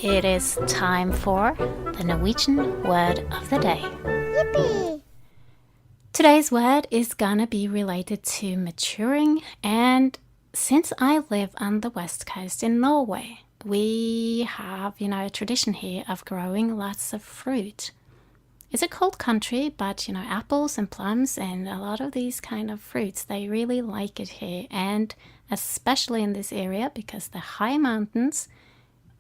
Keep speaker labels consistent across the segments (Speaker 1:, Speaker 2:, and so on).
Speaker 1: It is time for the Norwegian word of the day.
Speaker 2: Yippee!
Speaker 1: Today's word is gonna be related to maturing, and since I live on the west coast in Norway, we have, a tradition here of growing lots of fruit. It's a cold country, but apples and plums and a lot of these kind of fruits, they really like it here, and especially in this area because the high mountains,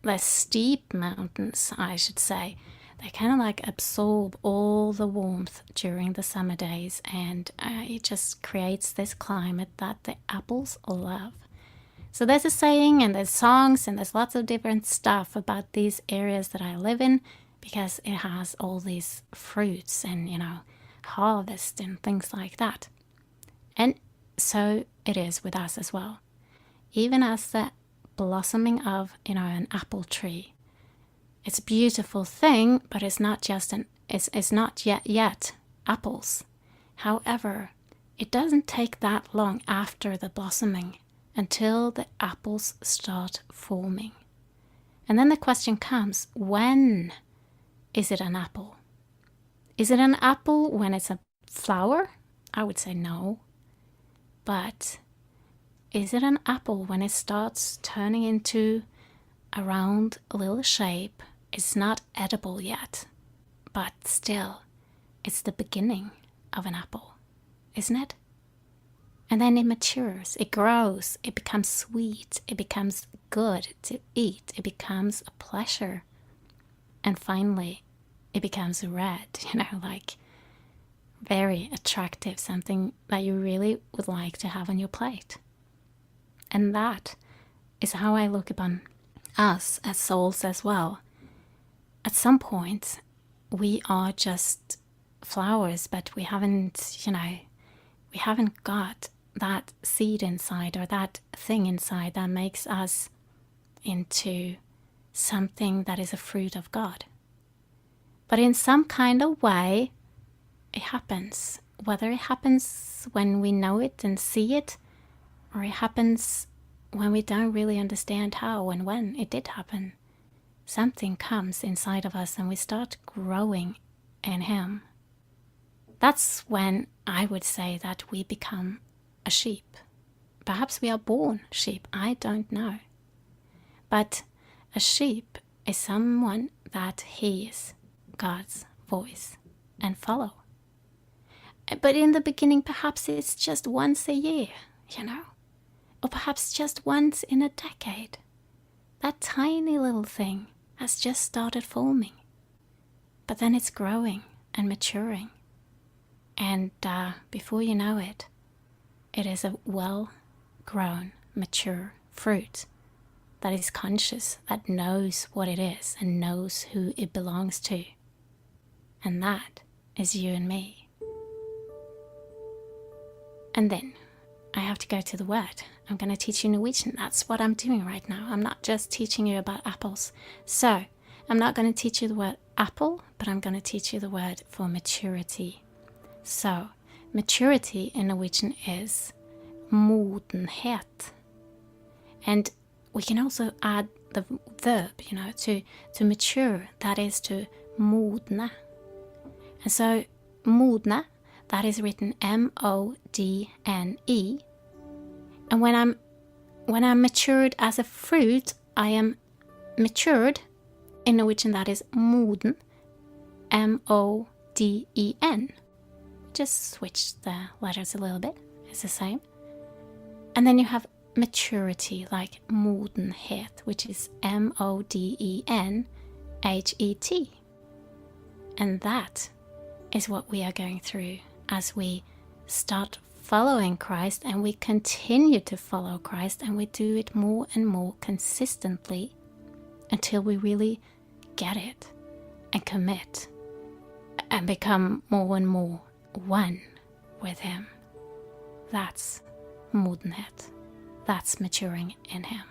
Speaker 1: the steep mountains, I should say, they kind of like absorb all the warmth during the summer days, and it just creates this climate that the apples love. So there's a saying and there's songs and there's lots of different stuff about these areas that I live in because it has all these fruits and, harvest and things like that. And so it is with us as well. Even as the blossoming of, an apple tree. It's a beautiful thing, but it's not just it's not yet apples. However, it doesn't take that long after the blossoming until the apples start forming. And then the question comes, when is it an apple? Is it an apple when it's a flower? I would say no. But is it an apple when it starts turning into a round little shape? It's not edible yet, but still, it's the beginning of an apple, isn't it? And then it matures, it grows, it becomes sweet, it becomes good to eat, it becomes a pleasure. And finally, it becomes red, like very attractive, something that you really would like to have on your plate. And that is how I look upon us as souls as well. At some point, we are just flowers, but we haven't got that seed inside or that thing inside that makes us into something that is a fruit of God. But in some kind of way, it happens. Whether it happens when we know it and see it, or it happens when we don't really understand how and when it did happen. Something comes inside of us and we start growing in Him. That's when I would say that we become a sheep. Perhaps we are born sheep, I don't know. But a sheep is someone that hears God's voice and follow. But in the beginning, perhaps it's just once a year, or perhaps just once in a decade. That tiny little thing has just started forming. But then it's growing and maturing. And before you know it, it is a well-grown, mature fruit that is conscious, that knows what it is and knows who it belongs to. And that is you and me. And then I have to go to the word. I'm going to teach you Norwegian. That's what I'm doing right now. I'm not just teaching you about apples. So I'm not going to teach you the word apple, but I'm going to teach you the word for maturity. So maturity in Norwegian is MODENHET. And we can also add the verb, to mature. That is to modne. And so modne, that is written M-O-D-N-E. And when I'm matured as a fruit, I am matured. In Norwegian, that is moden, M-O-D-E-N. Just switch the letters a little bit. It's the same. And then you have maturity, like MODENHET, which is M-O-D-E-N-H-E-T. And that is what we are going through as we start following Christ, and we continue to follow Christ, and we do it more and more consistently until we really get it and commit and become more and more one with Him. That's MODENHET. That's maturing in Him.